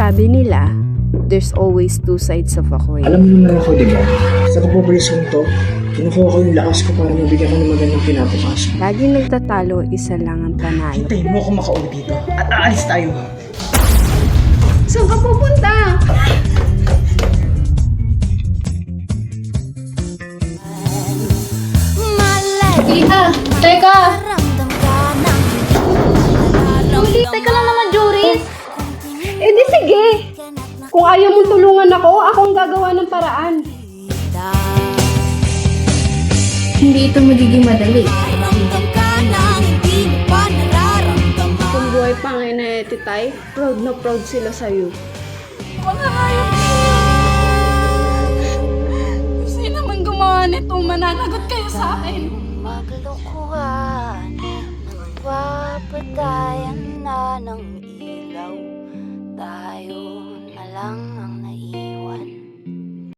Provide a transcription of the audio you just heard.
Sabi nila, there's always two sides of a coin. Alam mo naman ako, diba? Sa pagpupulisong to, kinukuha ko yung lakas ko para mabigyan ko ng magandang kinabukasan. Laging nagtatalo, isa lang ang panalo. Hintayin mo ako makauwi dito at aalis tayo. Saan ka pupunta? Iha, teka! Julie, teka lang naman, Joris! Eh di sige! Kung ayaw mong tulungan ako ang gagawa ng paraan. Hindi ito magiging madali. Kung buhay pa ngayon na Titay, proud na proud sila sa'yo. Mga hayop na! Sino man gumawa nito, mananagot kayo sa akin. Maglokohan, nagpapatayan na ng ilaw. Tayo na lang